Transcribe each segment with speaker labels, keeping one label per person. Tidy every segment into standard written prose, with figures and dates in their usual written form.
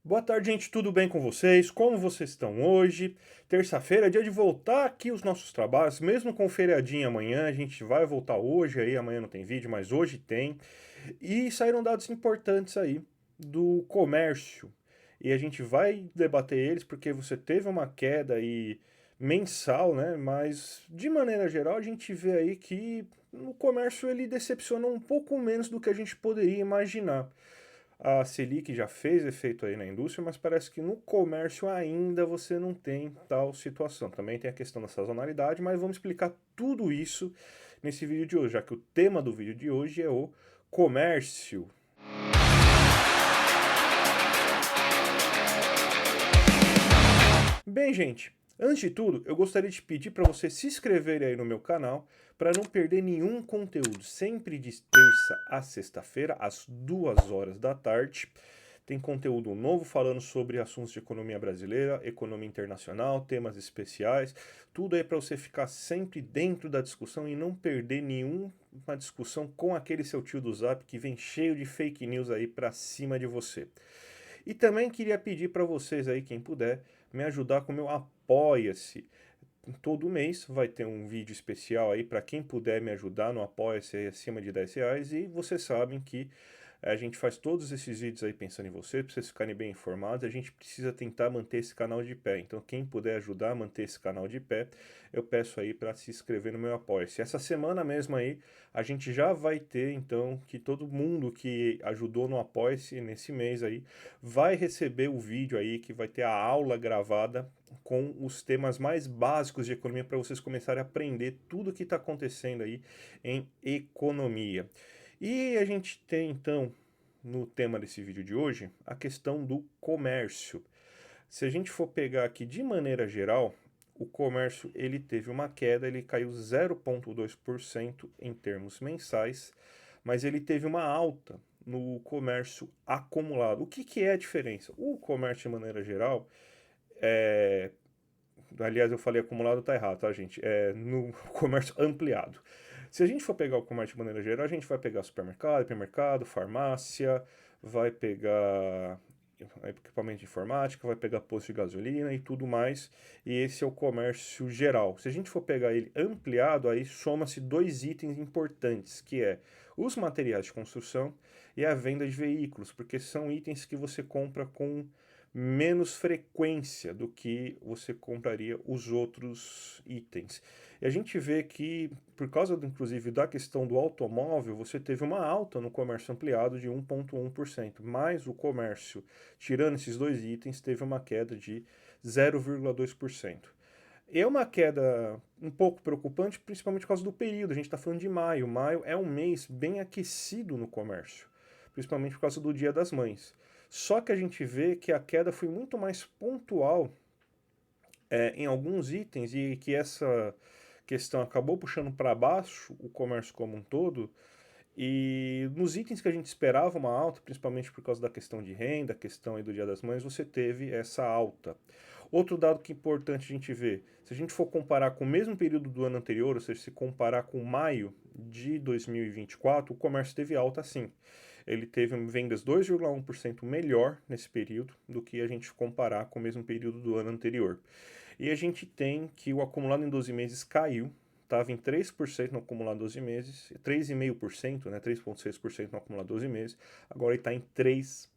Speaker 1: Boa tarde, gente. Tudo bem com vocês? Como vocês estão hoje? Terça-feira é dia de voltar aqui os nossos trabalhos, mesmo com o feriadinho amanhã, a gente vai voltar hoje aí, amanhã não tem vídeo, mas hoje tem. E saíram dados importantes aí do comércio. E a gente vai debater eles porque você teve uma queda aí mensal, né? Mas de maneira geral a gente vê aí que o comércio ele decepcionou um pouco menos do que a gente poderia imaginar. A Selic já fez efeito aí na indústria, mas parece que no comércio ainda você não tem tal situação. Também tem a questão da sazonalidade, mas vamos explicar tudo isso nesse vídeo de hoje, já que o tema do vídeo de hoje é o comércio. Bem, gente, antes de tudo, eu gostaria de pedir para você se inscrever aí no meu canal para não perder nenhum conteúdo. Sempre de terça a sexta-feira, às 2 horas da tarde. Tem conteúdo novo falando sobre assuntos de economia brasileira, economia internacional, temas especiais. Tudo aí para você ficar sempre dentro da discussão e não perder nenhuma discussão com aquele seu tio do Zap que vem cheio de fake news aí para cima de você. E também queria pedir para vocês aí, quem puder, me ajudar com o meu Apoia-se. Todo mês vai ter um vídeo especial aí para quem puder me ajudar no Apoia-se acima de R$ 10. E vocês sabem que a gente faz todos esses vídeos aí pensando em você, para vocês ficarem bem informados. A gente precisa tentar manter esse canal de pé. Então, quem puder ajudar a manter esse canal de pé, eu peço aí para se inscrever no meu Apoia-se. Essa semana mesmo aí, a gente já vai ter, então, que todo mundo que ajudou no Apoia-se nesse mês aí, vai receber o vídeo aí, que vai ter a aula gravada com os temas mais básicos de economia para vocês começarem a aprender tudo o que está acontecendo aí em economia. E a gente tem então no tema desse vídeo de hoje a questão do comércio. Se a gente for pegar aqui de maneira geral, o comércio ele teve uma queda, ele caiu 0,2% em termos mensais, mas ele teve uma alta no comércio acumulado. O que é a diferença? O comércio, de maneira geral, é, aliás, eu falei acumulado, tá errado, tá, gente? É no comércio ampliado. Se a gente for pegar o comércio de maneira geral, a gente vai pegar supermercado, hipermercado, farmácia, vai pegar equipamento de informática, vai pegar posto de gasolina e tudo mais. E esse é o comércio geral. Se a gente for pegar ele ampliado, aí soma-se dois itens importantes, que é os materiais de construção e a venda de veículos, porque são itens que você compra com menos frequência do que você compraria os outros itens. E a gente vê que, por causa, inclusive, da questão do automóvel, você teve uma alta no comércio ampliado de 1,1%, mas o comércio, tirando esses dois itens, teve uma queda de 0,2%. É uma queda um pouco preocupante, principalmente por causa do período. A gente está falando de maio. Maio é um mês bem aquecido no comércio, principalmente por causa do Dia das Mães. Só que a gente vê que a queda foi muito mais pontual em alguns itens e que essa questão acabou puxando para baixo o comércio como um todo. E nos itens que a gente esperava uma alta, principalmente por causa da questão de renda, a questão aí do Dia das Mães, você teve essa alta. Outro dado que é importante a gente ver, se a gente for comparar com o mesmo período do ano anterior, ou seja, se comparar com maio de 2024, o comércio teve alta sim. Ele teve vendas 2,1% melhor nesse período do que a gente comparar com o mesmo período do ano anterior. E a gente tem que o acumulado em 12 meses caiu, estava em 3% no acumulado 12 meses, 3,5%, né, 3,6% no acumulado 12 meses, agora ele está em 3%.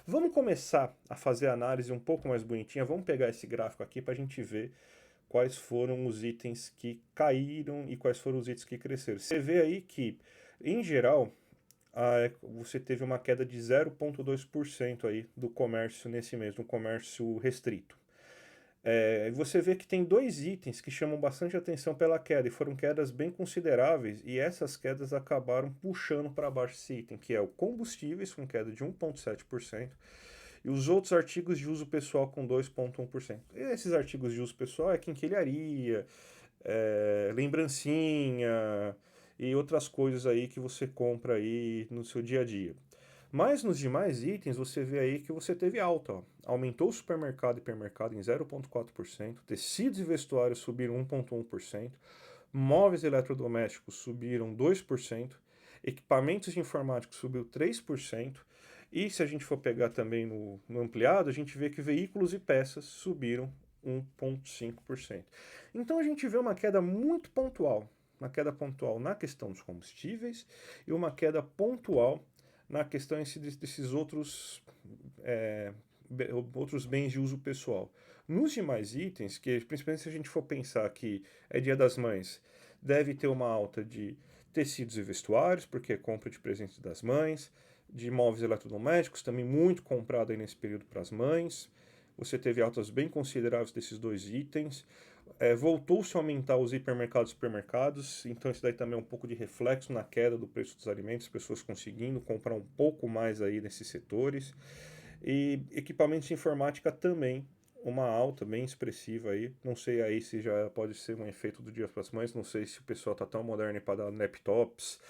Speaker 1: Vamos começar a fazer a análise um pouco mais bonitinha, vamos pegar esse gráfico aqui para a gente ver quais foram os itens que caíram e quais foram os itens que cresceram. Você vê aí que, em geral, você teve uma queda de 0,2% aí do comércio nesse mês, no comércio restrito. Você vê que tem dois itens que chamam bastante atenção pela queda, e foram quedas bem consideráveis, e essas quedas acabaram puxando para baixo esse item, que é o combustíveis, com queda de 1,7%, e os outros artigos de uso pessoal com 2,1%. Esses artigos de uso pessoal é quinquilharia, lembrancinha e outras coisas aí que você compra aí no seu dia a dia. Mas nos demais itens, você vê aí que você teve alta. Ó. Aumentou o supermercado e hipermercado em 0,4%, tecidos e vestuários subiram 1,1%, móveis eletrodomésticos subiram 2%, equipamentos de informática subiu 3%, E se a gente for pegar também no ampliado, a gente vê que veículos e peças subiram 1,5%. Então a gente vê uma queda muito pontual, uma queda pontual na questão dos combustíveis e uma queda pontual na questão desses é, outros bens de uso pessoal. Nos demais itens, que principalmente se a gente for pensar que é Dia das Mães, deve ter uma alta de tecidos e vestuários, porque é compra de presentes das mães, de móveis eletrodomésticos, também muito comprado aí nesse período para as mães. Você teve altas bem consideráveis desses dois itens. Voltou-se a aumentar os hipermercados e supermercados, então isso daí também é um pouco de reflexo na queda do preço dos alimentos, pessoas conseguindo comprar um pouco mais aí nesses setores. E equipamentos de informática também, uma alta bem expressiva aí. Não sei aí se já pode ser um efeito do Dia das Mães, não sei se o pessoal está tão moderno para dar laptops,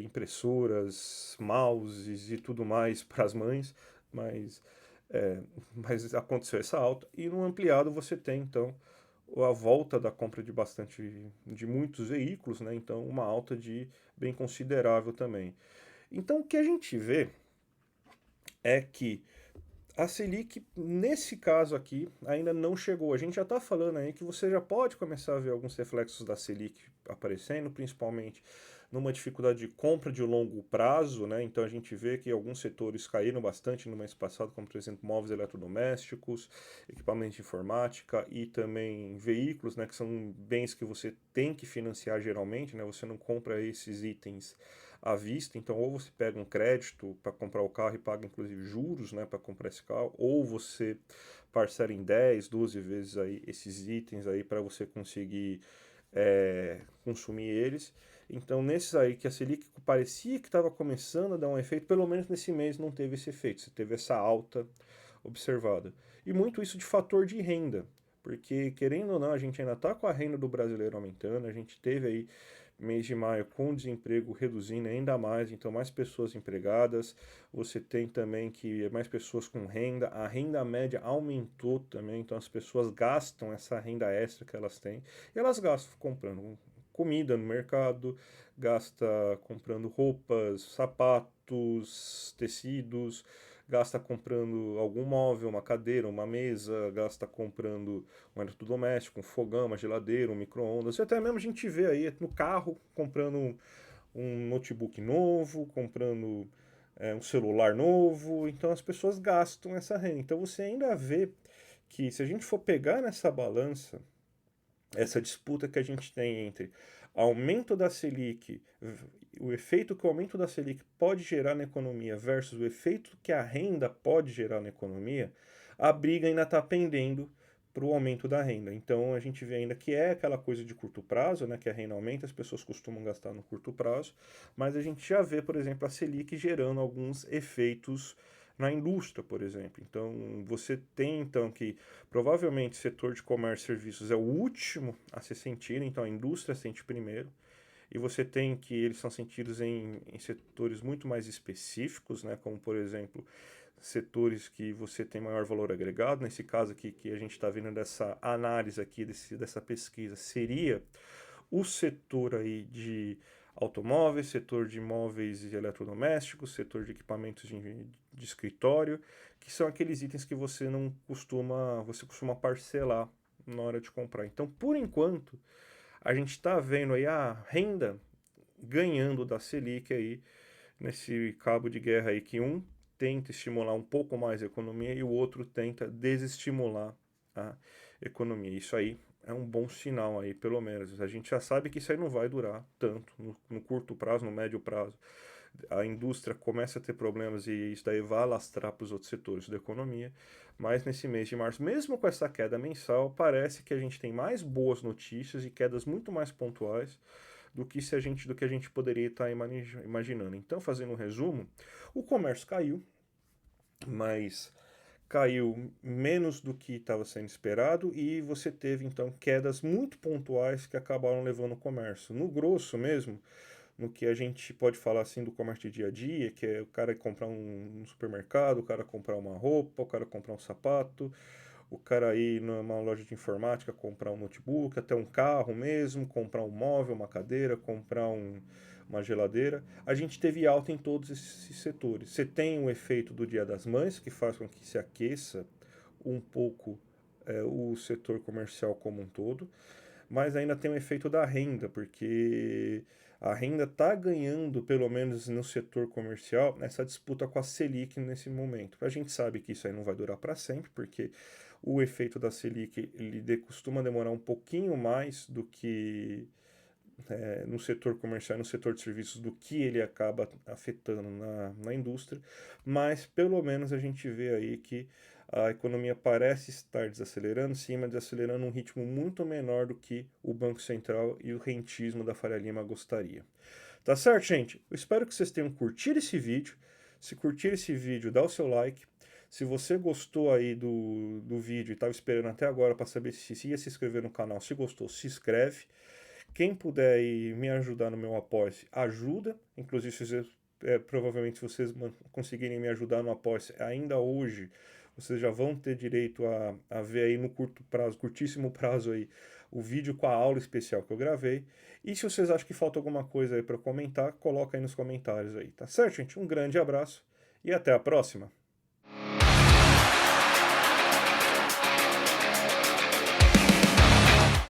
Speaker 1: impressoras, mouses e tudo mais para as mães, mas, é, mas aconteceu essa alta. E no ampliado você tem então a volta da compra de muitos veículos, né? Então uma alta de bem considerável também. Então o que a gente vê é que a Selic, nesse caso aqui, ainda não chegou. A gente já está falando aí que você já pode começar a ver alguns reflexos da Selic aparecendo, principalmente numa dificuldade de compra de longo prazo, né? Então a gente vê que alguns setores caíram bastante no mês passado, como por exemplo móveis eletrodomésticos, equipamentos de informática e também veículos, né? Que são bens que você tem que financiar geralmente, né? Você não compra esses itens à vista, então ou você pega um crédito para comprar o carro e paga inclusive juros, né, para comprar esse carro, ou você parcela em 10, 12 vezes aí esses itens aí para você conseguir consumir eles. Então nesses aí que a Selic parecia que estava começando a dar um efeito, pelo menos nesse mês não teve esse efeito, você teve essa alta observada. E muito isso de fator de renda, porque querendo ou não, a gente ainda está com a renda do brasileiro aumentando, a gente teve aí mês de maio com o desemprego reduzindo ainda mais, então mais pessoas empregadas, você tem também que mais pessoas com renda, a renda média aumentou também, então as pessoas gastam essa renda extra que elas têm, e elas gastam comprando comida no mercado, gasta comprando roupas, sapatos, tecidos, gasta comprando algum móvel, uma cadeira, uma mesa, gasta comprando um eletrodoméstico, um fogão, uma geladeira, um micro-ondas. E até mesmo a gente vê aí no carro comprando um notebook novo, comprando um celular novo. Então as pessoas gastam essa renda. Então você ainda vê que se a gente for pegar nessa balança, essa disputa que a gente tem entre aumento da Selic, o efeito que o aumento da Selic pode gerar na economia versus o efeito que a renda pode gerar na economia, a briga ainda está pendendo para o aumento da renda. Então a gente vê ainda que é aquela coisa de curto prazo, né, que a renda aumenta, as pessoas costumam gastar no curto prazo, mas a gente já vê, por exemplo, a Selic gerando alguns efeitos na indústria, por exemplo. Então você tem então que provavelmente o setor de comércio e serviços é o último a ser sentido, então a indústria sente primeiro. E você tem que eles são sentidos em setores muito mais específicos, né, como por exemplo setores que você tem maior valor agregado. Nesse caso aqui que a gente está vendo dessa análise aqui, dessa pesquisa, seria o setor aí de automóveis, setor de móveis e eletrodomésticos, setor de equipamentos de escritório, que são aqueles itens que você costuma parcelar na hora de comprar. Então, por enquanto, a gente está vendo aí a renda ganhando da Selic aí, nesse cabo de guerra aí, que um tenta estimular um pouco mais a economia e o outro tenta desestimular a economia. Isso aí é um bom sinal aí, pelo menos. A gente já sabe que isso aí não vai durar tanto no curto prazo, no médio prazo. A indústria começa a ter problemas e isso daí vai alastrar para os outros setores da economia. Mas nesse mês de março, mesmo com essa queda mensal, parece que a gente tem mais boas notícias e quedas muito mais pontuais do que a gente poderia estar imaginando. Então, fazendo um resumo, o comércio caiu, mas caiu menos do que estava sendo esperado e você teve então quedas muito pontuais que acabaram levando o comércio. No grosso mesmo, no que a gente pode falar assim do comércio de dia a dia, que é o cara comprar um supermercado, o cara comprar uma roupa, o cara comprar um sapato, o cara ir numa loja de informática comprar um notebook, até um carro mesmo, comprar um móvel, uma cadeira, comprar uma geladeira. A gente teve alta em todos esses setores. Você tem o efeito do Dia das Mães, que faz com que se aqueça um pouco o setor comercial como um todo, mas ainda tem o efeito da renda, porque a renda está ganhando, pelo menos no setor comercial, nessa disputa com a Selic nesse momento. A gente sabe que isso aí não vai durar para sempre, porque o efeito da Selic ele costuma demorar um pouquinho mais do que no setor comercial e no setor de serviços do que ele acaba afetando na indústria, mas pelo menos a gente vê aí que a economia parece estar desacelerando, sim, mas desacelerando um ritmo muito menor do que o Banco Central e o rentismo da Faria Lima gostaria. Tá certo, gente? Eu espero que vocês tenham curtido esse vídeo. Se curtir esse vídeo, dá o seu like. Se você gostou aí do vídeo e estava esperando até agora para saber se ia se inscrever no canal, se gostou, se inscreve. Quem puder aí me ajudar no meu Apoia-se, ajuda. Inclusive, provavelmente, se vocês conseguirem me ajudar no Apoia-se ainda hoje, vocês já vão ter direito a ver aí no curto prazo, curtíssimo prazo aí, o vídeo com a aula especial que eu gravei. E se vocês acham que falta alguma coisa aí para comentar, coloca aí nos comentários aí, tá certo, gente? Um grande abraço e até a próxima!